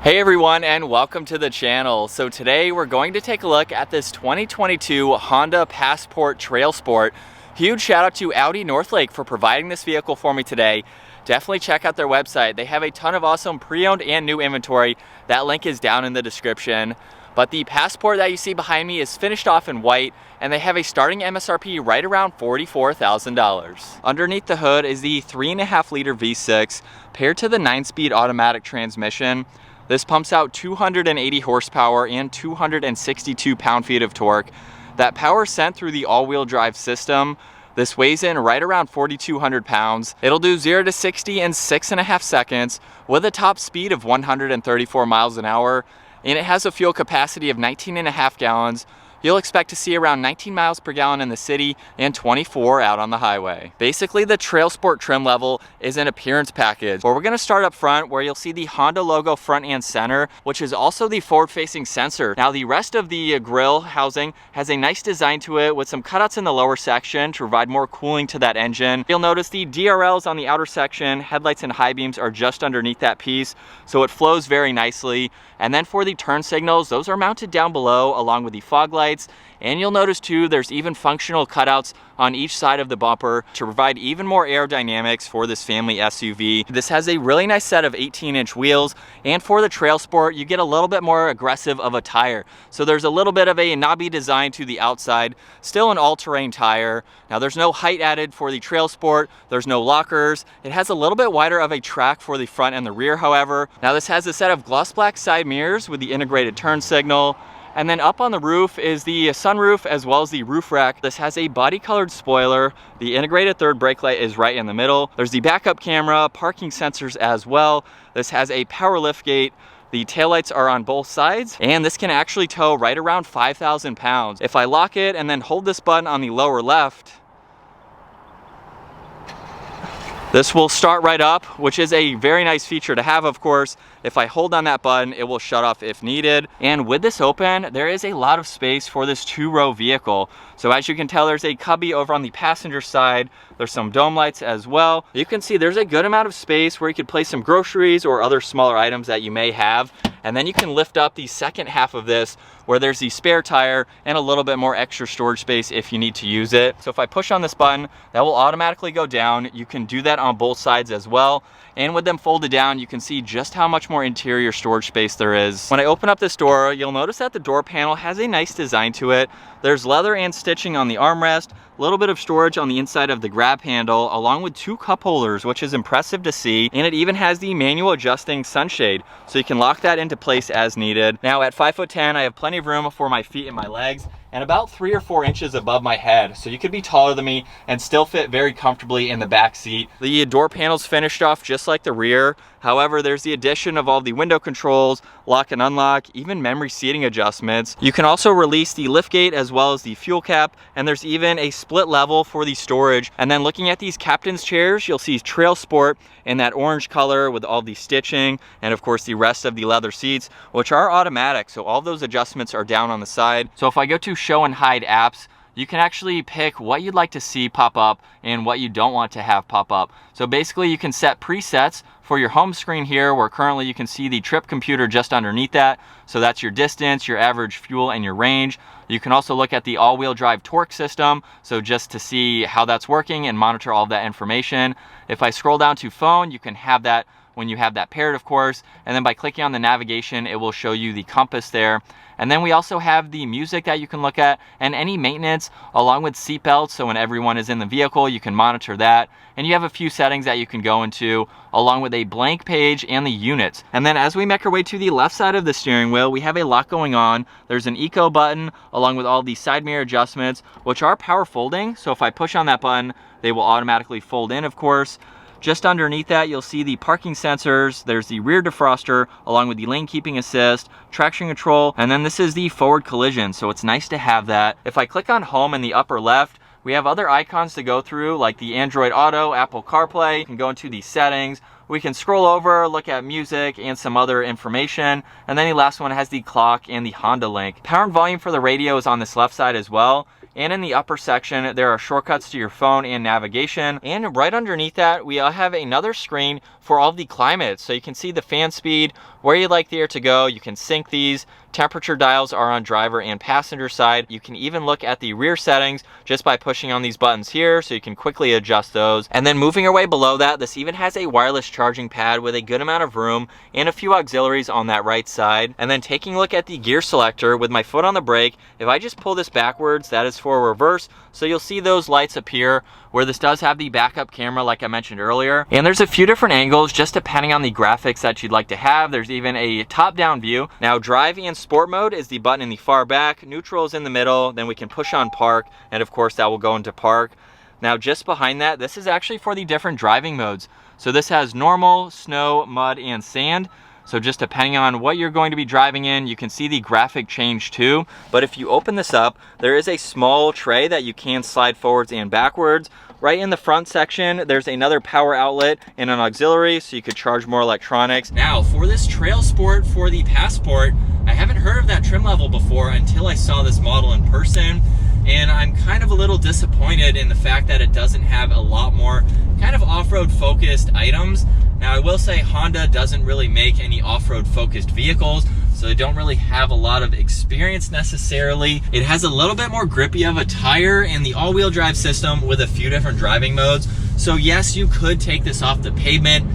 Hey everyone, and welcome to the channel. So today we're going to take a look at this 2022 Honda Passport Trailsport. Huge shout out to Audi Northlake for providing this vehicle for me today. Definitely check out their website. They have a ton of awesome pre-owned and new inventory. That link is down in the description. But the Passport that you see behind me is finished off in white, and they have a starting MSRP right around $44,000. Underneath the hood is the 3.5 liter V6 paired to the 9-speed automatic transmission. This pumps out 280 horsepower and 262 pound-feet of torque. That power is sent through the all-wheel drive system. This weighs in right around 4,200 pounds. It'll do 0 to 60 in 6.5 seconds with a top speed of 134 miles an hour. And it has a fuel capacity of 19.5 gallons. You'll expect to see around 19 miles per gallon in the city and 24 out on the highway. Basically, the Trailsport trim level is an appearance package, where we're gonna start up front where you'll see the Honda logo front and center, which is also the forward-facing sensor. Now, the rest of the grille housing has a nice design to it with some cutouts in the lower section to provide more cooling to that engine. You'll notice the DRLs on the outer section, headlights and high beams are just underneath that piece, so it flows very nicely. And then for the turn signals, those are mounted down below along with the fog lights. And you'll notice too, there's even functional cutouts on each side of the bumper to provide even more aerodynamics for this family SUV. This has a really nice set of 18-inch wheels, and for the Trailsport, you get a little bit more aggressive of a tire. So there's a little bit of a knobby design to the outside, still an all-terrain tire. Now there's no height added for the Trailsport, there's no lockers. It has a little bit wider of a track for the front and the rear, however. Now this has a set of gloss black side mirrors with the integrated turn signal. And then up on the roof is the sunroof as well as the roof rack. This has a body colored spoiler. The integrated third brake light is right in the middle. There's the backup camera, parking sensors as well. This has a power lift gate. The taillights are on both sides, and this can actually tow right around 5,000 pounds. If I lock it and then hold this button on the lower left, this will start right up, which is a very nice feature to have, of course. If I hold on that button, it will shut off if needed. And with this open, there is a lot of space for this two-row vehicle. So as you can tell, there's a cubby over on the passenger side. There's some dome lights as well. You can see there's a good amount of space where you could place some groceries or other smaller items that you may have. And then you can lift up the second half of this where there's the spare tire and a little bit more extra storage space if you need to use it. So if I push on this button, that will automatically go down. You can do that on both sides as well. And with them folded down, you can see just how much more interior storage space there is. When I open up this door, you'll notice that the door panel has a nice design to it. There's leather and stitching on the armrest, a little bit of storage on the inside of the grab handle, along with 2 cup holders, which is impressive to see. And it even has the manual adjusting sunshade, so you can lock that into place as needed. Now at 5'10", I have plenty of room for my feet and my legs, and about 3 or 4 inches above my head, so you could be taller than me and still fit very comfortably in the back seat. The door panel's finished off just like the rear. However, there's the addition of all the window controls, lock and unlock, even memory seating adjustments. You can also release the liftgate as well as the fuel cap, and there's even a split level for the storage. And then looking at these captain's chairs, you'll see Trailsport in that orange color with all the stitching, and of course the rest of the leather seats, which are automatic, so all those adjustments are down on the side. So if I go to show and hide apps, you can actually pick what you'd like to see pop up and what you don't want to have pop up. So basically you can set presets for your home screen here, where currently you can see the trip computer just underneath that. So that's your distance, your average fuel, and your range. You can also look at the all-wheel drive torque system, so just to see how that's working and monitor all of that information. If I scroll down to phone, you can have that when you have that paired, of course. And then by clicking on the navigation, it will show you the compass there. And then we also have the music that you can look at and any maintenance along with seat belts. So when everyone is in the vehicle, you can monitor that. And you have a few settings that you can go into along with a blank page and the units. And then as we make our way to the left side of the steering wheel, we have a lot going on. There's an eco button along with all the side mirror adjustments, which are power folding. So if I push on that button, they will automatically fold in, of course. Just underneath that, you'll see the parking sensors. There's the rear defroster along with the lane keeping assist, traction control, and then this is the forward collision, so it's nice to have that. If I click on home in the upper left, we have other icons to go through like the Android Auto, Apple CarPlay. You can go into the settings. We can scroll over, look at music and some other information. And then the last one has the clock and the Honda link. Power and volume for the radio is on this left side as well. And in the upper section, there are shortcuts to your phone and navigation. And right underneath that, we have another screen for all of the climates. So you can see the fan speed, where you'd like the air to go. You can sync these. Temperature dials are on driver and passenger side. You can even look at the rear settings just by pushing on these buttons here, so you can quickly adjust those. And then moving our way below that, this even has a wireless charging pad with a good amount of room and a few auxiliaries on that right side. And then taking a look at the gear selector with my foot on the brake, if I just pull this backwards, that is for reverse. So you'll see those lights appear where this does have the backup camera like I mentioned earlier. And there's a few different angles just depending on the graphics that you'd like to have. There's even a top-down view. Now drive and sport mode is the button in the far back, neutral is in the middle, then we can push on park, and of course that will go into park. Now just behind that, this is actually for the different driving modes. So this has normal, snow, mud, and sand. So just depending on what you're going to be driving in, you can see the graphic change too. But if you open this up, there is a small tray that you can slide forwards and backwards. Right in the front section, there's another power outlet and an auxiliary, so you could charge more electronics. Now for this Trailsport for the Passport, I haven't heard of that trim level before until I saw this model in person. And I'm kind of a little disappointed in the fact that it doesn't have a lot more kind of off-road focused items. Now I will say Honda doesn't really make any off-road focused vehicles, so they don't really have a lot of experience necessarily. It has a little bit more grippy of a tire and the all-wheel drive system with a few different driving modes. So yes, you could take this off the pavement.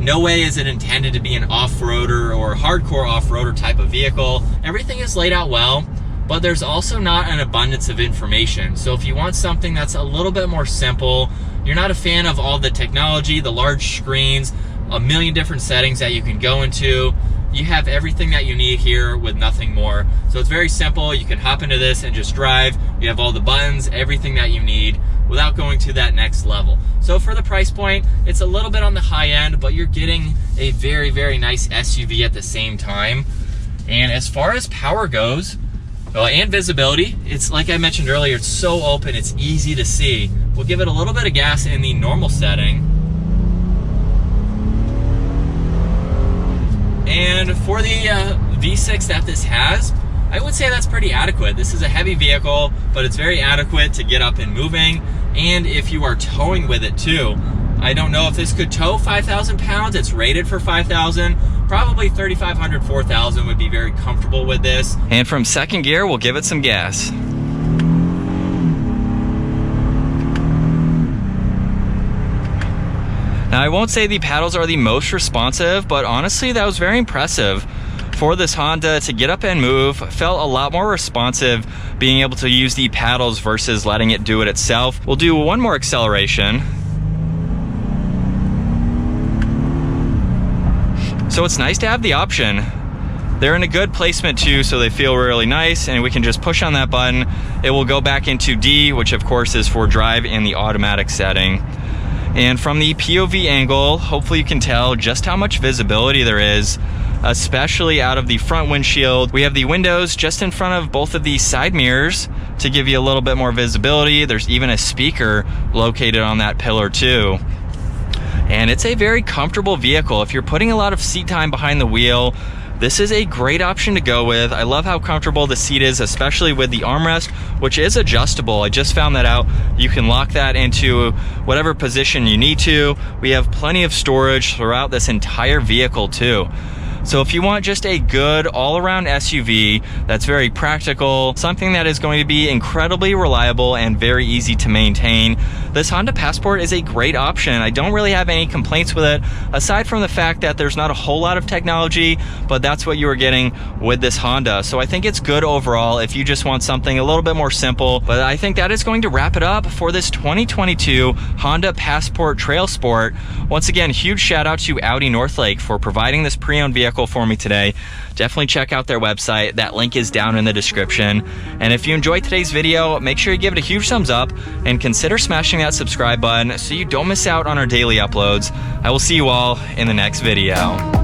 No way is it intended to be an off-roader or hardcore off-roader type of vehicle. Everything is laid out well, but there's also not an abundance of information. So if you want something that's a little bit more simple, you're not a fan of all the technology, the large screens, a million different settings that you can go into, you have everything that you need here with nothing more. So it's very simple. You can hop into this and just drive. You have all the buttons, everything that you need without going to that next level. So for the price point, it's a little bit on the high end, but you're getting a very, very nice SUV at the same time. And as far as power goes, and visibility, it's like I mentioned earlier, it's so open, it's easy to see. We'll give it a little bit of gas in the normal setting. And for the V6 that this has, I would say that's pretty adequate. This is a heavy vehicle, but it's very adequate to get up and moving. And if you are towing with it too, I don't know if this could tow 5,000 pounds. It's rated for 5,000. Probably 3,500, 4,000 would be very comfortable with this. And from second gear, we'll give it some gas. Now, I won't say the paddles are the most responsive, but honestly, that was very impressive. For this Honda to get up and move, felt a lot more responsive being able to use the paddles versus letting it do it itself. We'll do one more acceleration. So it's nice to have the option. They're in a good placement too, so they feel really nice, and we can just push on that button. It will go back into D, which of course is for drive in the automatic setting. And from the POV angle, hopefully you can tell just how much visibility there is, especially out of the front windshield. We have the windows just in front of both of these side mirrors to give you a little bit more visibility. There's even a speaker located on that pillar too. And it's a very comfortable vehicle. If you're putting a lot of seat time behind the wheel, this is a great option to go with. I love how comfortable the seat is, especially with the armrest, which is adjustable. I just found that out. You can lock that into whatever position you need to. We have plenty of storage throughout this entire vehicle too. So if you want just a good all-around SUV that's very practical, something that is going to be incredibly reliable and very easy to maintain, this Honda Passport is a great option. I don't really have any complaints with it, aside from the fact that there's not a whole lot of technology, but that's what you are getting with this Honda. So I think it's good overall if you just want something a little bit more simple. But I think that is going to wrap it up for this 2022 Honda Passport Trailsport. Once again, huge shout out to Audi Northlake for providing this pre-owned vehicle for me today. Definitely check out their website. That link is down in the description. And if you enjoyed today's video, make sure you give it a huge thumbs up and consider smashing that subscribe button so you don't miss out on our daily uploads. I will see you all in the next video.